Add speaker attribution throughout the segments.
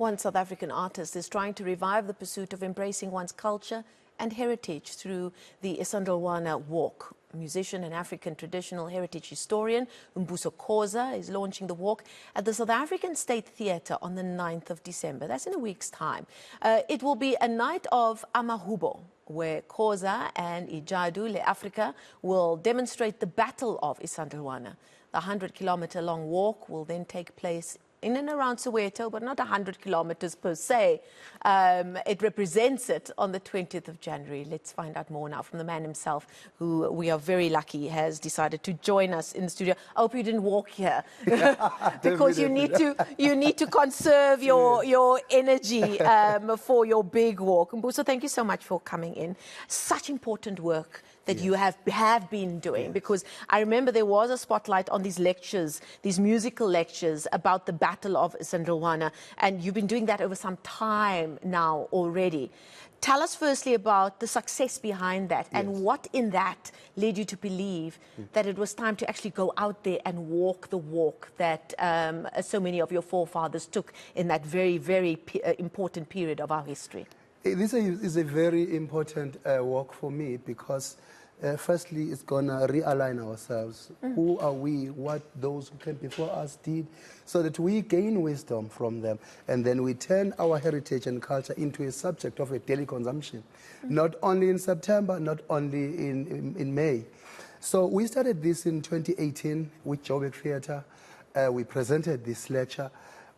Speaker 1: One South African artist is trying to revive the pursuit of embracing one's culture and heritage through the Isandlwana Walk. Musician and African traditional heritage historian Mbuso Khoza is launching the walk at the South African State Theatre on the 9th of December. That's in a week's time. It will be a night of Amahubo, where Khoza and Ijadu, Afrika, will demonstrate the Battle of Isandlwana. The 100-kilometer-long walk will then take place in and around Soweto, but not 100 kilometers per se. It represents it on the 20th of January. Let's find out more now from the man himself, who we are very lucky has decided to join us in the studio. I hope you didn't walk here because you need to conserve your energy for your big walk. Mbuso, thank you so much for coming in. Such important work that you have been doing, because I remember there was a spotlight on these lectures, these musical lectures about the Battle of Isandlwana, and you've been doing that over some time now already. Tell us firstly about the success behind that and what in that led you to believe that it was time to actually go out there and walk the walk that so many of your forefathers took in that very, very important period of our history.
Speaker 2: This is a very important walk for me because, firstly, it's going to realign ourselves. Who are we, what those who came before us did, so that we gain wisdom from them. And then we turn our heritage and culture into a subject of a daily consumption, not only in September, not only in May. So we started this in 2018 with Joburg Theatre. We presented this lecture.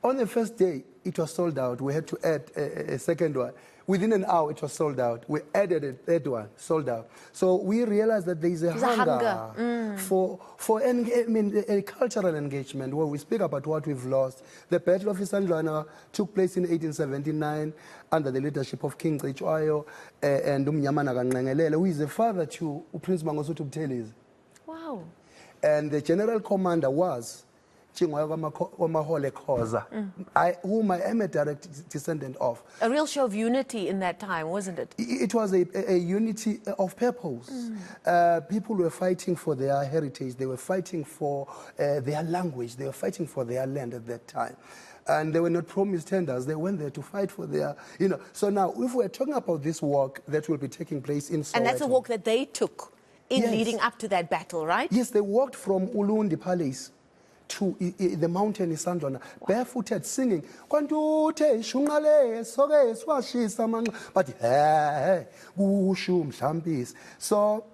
Speaker 2: On the first day, it was sold out. We had to add a second one. Within an hour, it was sold out. We added a third one, sold out. So we realized that there is a hunger for a cultural engagement where we speak about what we've lost. The Battle of Isandlwana took place in 1879 under the leadership of King Ijadu and who is the father to Prince Mangosuthu Buthelezi.
Speaker 1: Wow.
Speaker 2: And the general commander was Mbuso Khoza, whom I am a direct descendant of.
Speaker 1: A real show of unity in that time, wasn't it?
Speaker 2: It was a unity of purpose. People were fighting for their heritage. They were fighting for their language. They were fighting for their land at that time. And they were not promised tenders. They went there to fight for their, So now, if we're talking about this walk that will be taking place in Soweto.
Speaker 1: And that's a walk that they took in leading up to that battle, right?
Speaker 2: Yes, they walked from Ulundi Palace to the mountain Isandlwana, barefooted, singing. But so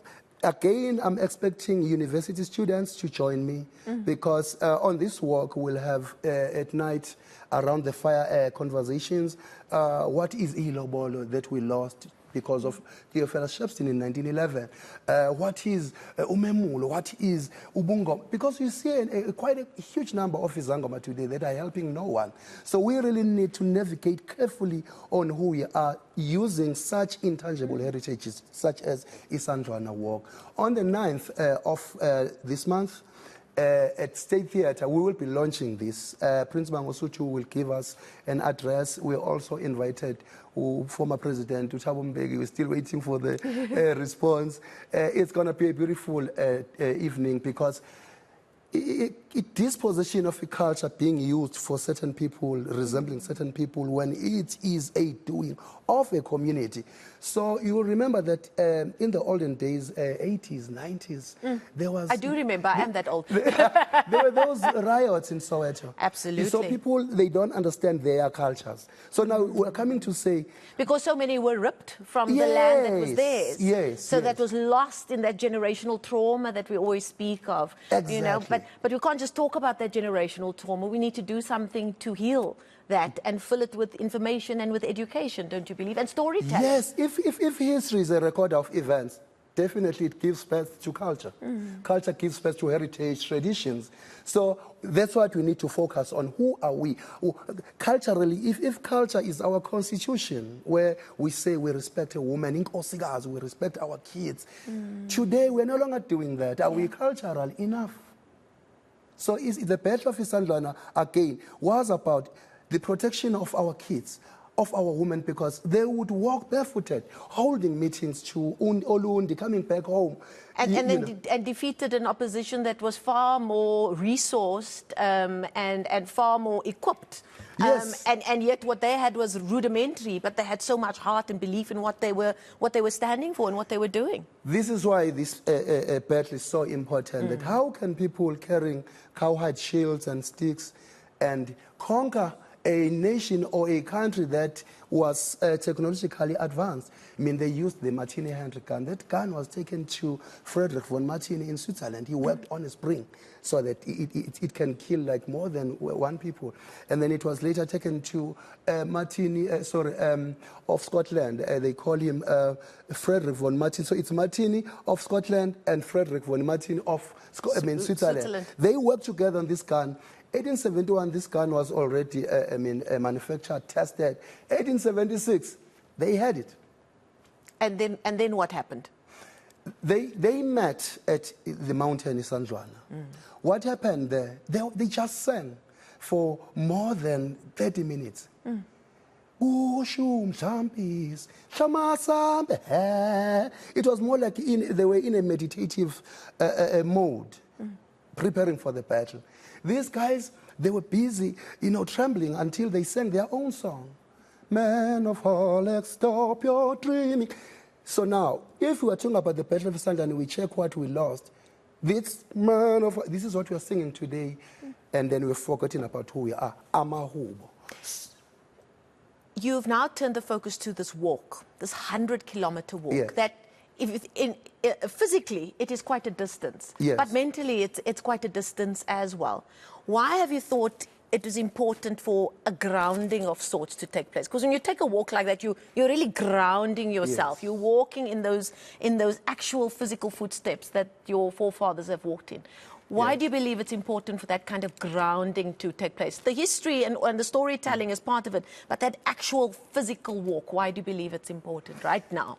Speaker 2: again, I'm expecting university students to join me because on this walk we'll have at night around the fire conversations. What is Ilobolo that we lost because of Theophilus Shepstone in 1911? What is Umemulo? What is Ubungo? Because you see quite a huge number of Izangoma today that are helping no one. So we really need to navigate carefully on who we are using such intangible heritages, such as Isandlwana Walk. On the 9th of this month, at State Theatre, we will be launching this. Prince Mangosuthu will give us an address. We're also invited former President Thabo Mbeki. We're still waiting for the response. It's going to be a beautiful evening because this position of a culture being used for certain people, resembling certain people, when it is a doing of a community. So you will remember that in the olden days, 80s, 90s, there was...
Speaker 1: I do remember, I am that old.
Speaker 2: There were those riots in Soweto.
Speaker 1: Absolutely.
Speaker 2: So people, they don't understand their cultures. So now we're coming to say...
Speaker 1: Because so many were ripped from the land that was theirs.
Speaker 2: Yes.
Speaker 1: So that was lost in that generational trauma that we always speak of.
Speaker 2: Exactly.
Speaker 1: But we can't just talk about that generational trauma. We need to do something to heal that and fill it with information and with education, don't you believe? And storytelling.
Speaker 2: Yes, if history is a record of events, definitely it gives birth to culture. Culture gives birth to heritage, traditions. So that's what we need to focus on. Who are we? Culturally, if culture is our constitution, where we say we respect a woman, we respect our kids. Today, we're no longer doing that. Are we cultural enough? So the Battle of Isandlwana, again, was about the protection of our kids, of our women, because they would walk barefooted, holding meetings to Olundi, coming back home.
Speaker 1: And defeated an opposition that was far more resourced and far more equipped.
Speaker 2: Yes.
Speaker 1: And yet what they had was rudimentary, but they had so much heart and belief in what they were standing for and what they were doing.
Speaker 2: This is why this battle is so important, that how can people carrying cowhide shields and sticks and conquer a nation or a country that was technologically advanced? I mean, they used the Martini hand gun. That gun was taken to Frederick von Martini in Switzerland. He worked on a spring so that it can kill like more than one people. And then it was later taken to Martini, of Scotland. They call him Frederick von Martini. So it's Martini of Scotland and Frederick von Martini of Switzerland. They worked together on this gun. 1871, this gun was already manufactured, tested. 1876, they had it.
Speaker 1: And then what happened?
Speaker 2: They met at the mountain Isandlwana. What happened there? They just sang for more than 30 minutes. It was more like they were in a meditative mode, preparing for the battle. These guys, they were busy, trembling until they sang their own song. Man of Holek, stop your dreaming. So now, if we are talking about the Battle of Isandlwana and we check what we lost, this is what we are singing today, and then we've forgotten about who we are, Amahubo.
Speaker 1: You've now turned the focus to this walk, this 100-kilometer walk,
Speaker 2: yes.
Speaker 1: that physically it is quite a distance,
Speaker 2: yes.
Speaker 1: but mentally it's quite a distance as well. Why have you thought it was important for a grounding of sorts to take place? Because when you take a walk like that, you're really grounding yourself. Yes. You're walking in those actual physical footsteps that your forefathers have walked in. Why do you believe it's important for that kind of grounding to take place? The history and the storytelling is part of it, but that actual physical walk, why do you believe it's important right now?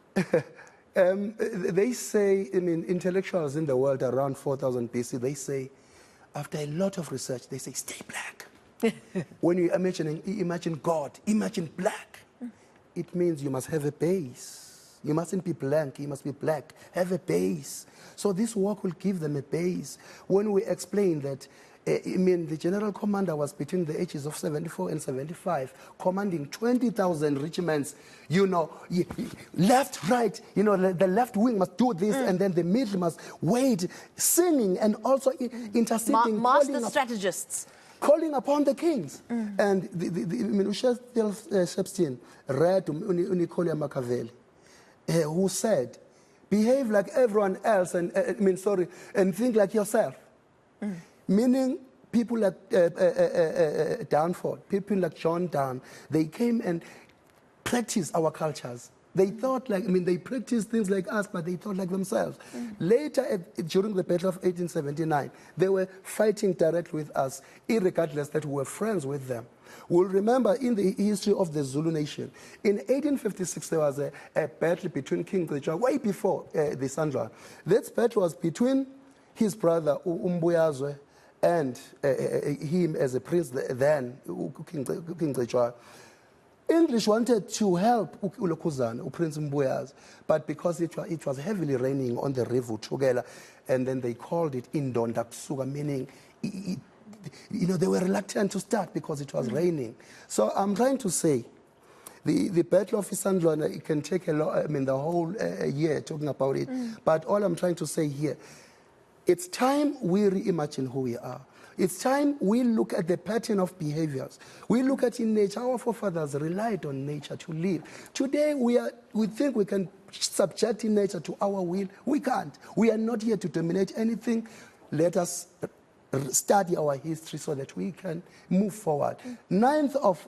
Speaker 2: They say, intellectuals in the world around 4000 BC, they say, after a lot of research, they say, stay black. When you imagine God, imagine black. It means you must have a base. You mustn't be blank, you must be black. Have a base. So this walk will give them a base. When we explain that, the general commander was between the ages of 74 and 75, commanding 20,000 regiments, left, right, the left wing must do this, and then the middle must wait, singing and also interceding.
Speaker 1: Master strategists.
Speaker 2: Calling upon the kings. And Shepstein read Nicolia Machiavelli, who said, behave like everyone else and think like yourself. Meaning people like Danforth, people like John Donne, they came and practiced our cultures. They thought they practiced things like us, but they thought like themselves. Later, during the Battle of 1879, they were fighting directly with us, irregardless that we were friends with them. We'll remember in the history of the Zulu nation, in 1856, there was a battle between King Ijadu, way before the Isandlwana. That battle was between his brother, Mbuyazwe, and him as a prince then, King Ijadu. English wanted to help Prince Mbuyazi, but because it was heavily raining on the river Tugela, and then they called it Indonda Kusuka, meaning they were reluctant to start because it was raining. So I'm trying to say, the Battle of Isandlwana, it can take a lot, the whole year talking about it. But all I'm trying to say here, it's time we reimagine who we are. It's time we look at the pattern of behaviors. We look at in nature. Our forefathers relied on nature to live. Today, we think we can subject in nature to our will. We can't. We are not here to dominate anything. Let us study our history so that we can move forward. 9th of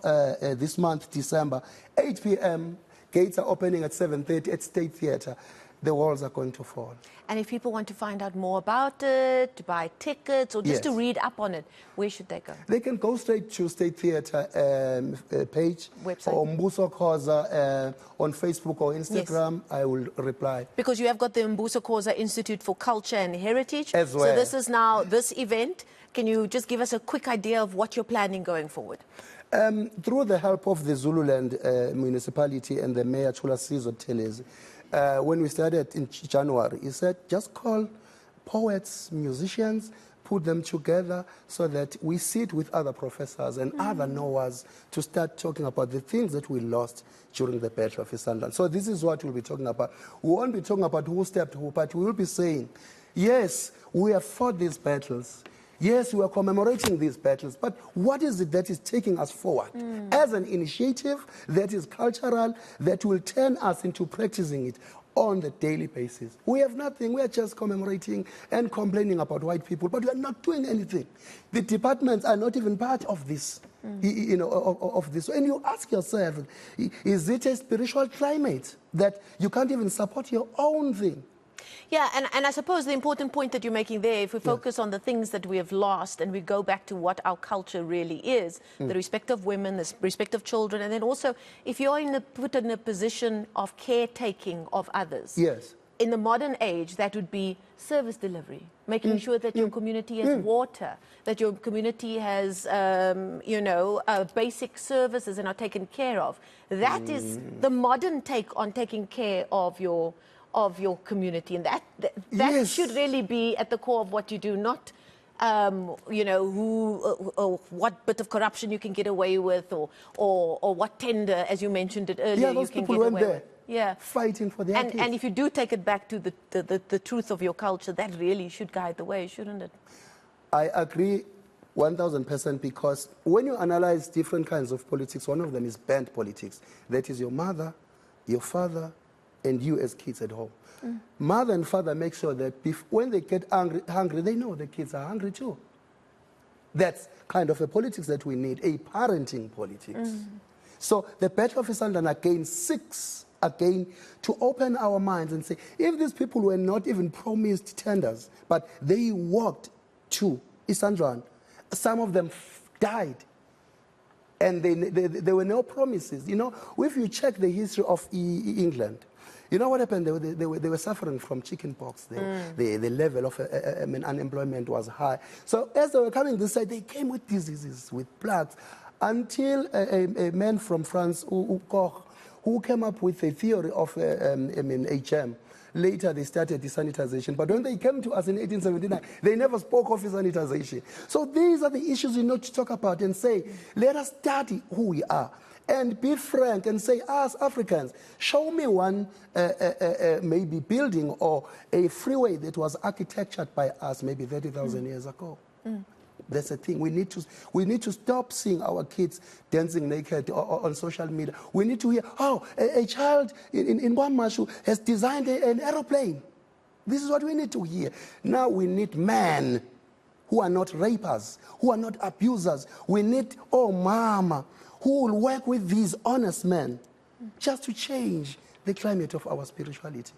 Speaker 2: this month, December, 8 p.m., gates are opening at 7:30 at State Theatre. The walls are going to fall.
Speaker 1: And if people want to find out more about it, to buy tickets, or just to read up on it, where should they go?
Speaker 2: They can go straight to State Theatre page,
Speaker 1: website,
Speaker 2: or Mbuso Khoza on Facebook or Instagram. Yes. I will reply.
Speaker 1: Because you have got the Mbuso Khoza Institute for Culture and Heritage.
Speaker 2: As well.
Speaker 1: So this is now this event. Can you just give us a quick idea of what you're planning going forward?
Speaker 2: Through the help of the Zululand municipality and the Mayor Chulasizo Telezi, when we started in January, he said, just call poets, musicians, put them together so that we sit with other professors and other knowers to start talking about the things that we lost during the Battle of Isandlwana. So this is what we'll be talking about. We won't be talking about who stepped who, but we will be saying, yes, we have fought these battles. Yes, we are commemorating these battles, but what is it that is taking us forward as an initiative that is cultural, that will turn us into practicing it on the daily basis? We have nothing. We are just commemorating and complaining about white people, but we are not doing anything. The departments are not even part of this, you know, of this. And you ask yourself, is it a spiritual climate that you can't even support your own thing?
Speaker 1: Yeah, and I suppose the important point that you're making there, if we focus on the things that we have lost and we go back to what our culture really is, the respect of women, the respect of children, and then also if you're put in a position of caretaking of others.
Speaker 2: Yes.
Speaker 1: In the modern age, that would be service delivery, making sure that your community has water, that your community has, you know, basic services and are taken care of. That is the modern take on taking care of your community, and that
Speaker 2: Yes.
Speaker 1: should really be at the core of what you do, not you know, what bit of corruption you can get away with, or what tender, as you mentioned it earlier,
Speaker 2: Yeah, those
Speaker 1: you can
Speaker 2: people
Speaker 1: get
Speaker 2: went
Speaker 1: away
Speaker 2: there
Speaker 1: with. Yeah,
Speaker 2: fighting for their kids.
Speaker 1: and if you do take it back to the truth of your culture, that really should guide the way, shouldn't it?
Speaker 2: I agree 1000%, because when you analyze different kinds of politics, one of them is band politics. That is your mother, your father, and you as kids at home. Mother and father make sure that when they get hungry, they know the kids are hungry too. That's kind of a politics that we need, a parenting politics. So the Battle of Isandlwana again seeks again to open our minds and say, if these people were not even promised tenders, but they walked to Isandlwana, some of them died. And there were no promises. You know, if you check the history of England, you know what happened? They were suffering from chicken pox. The level of unemployment was high. So as they were coming this side, they came with diseases, with plagues, until a man from France, who came up with a theory of HM. Later, they started desanitization. But when they came to us in 1879, they never spoke of desanitization. So these are the issues we need to talk about and say, let us study who we are. And be frank and say, us Africans, show me one maybe building or a freeway that was architectured by us maybe 30,000 years ago. That's the thing. We need to stop seeing our kids dancing naked on social media. We need to hear, oh, a child in Kwamashu has designed an aeroplane. This is what we need to hear. Now we need men who are not rapers, who are not abusers. We need, oh, mama, who will work with these honest men just to change the climate of our spirituality.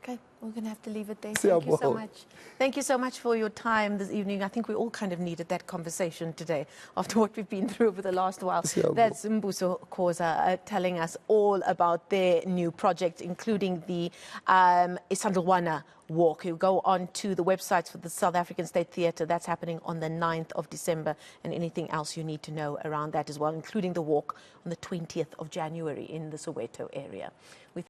Speaker 1: Okay, we're going to have to leave it there. Thank you so much. Thank you so much for your time this evening. I think we all kind of needed that conversation today after what we've been through over the last while. That's Mbuso Khoza telling us all about their new project, including the Isandlwana Walk. You go on to the websites for the South African State Theatre. That's happening on the 9th of December, and anything else you need to know around that as well, including the walk on the 20th of January in the Soweto area.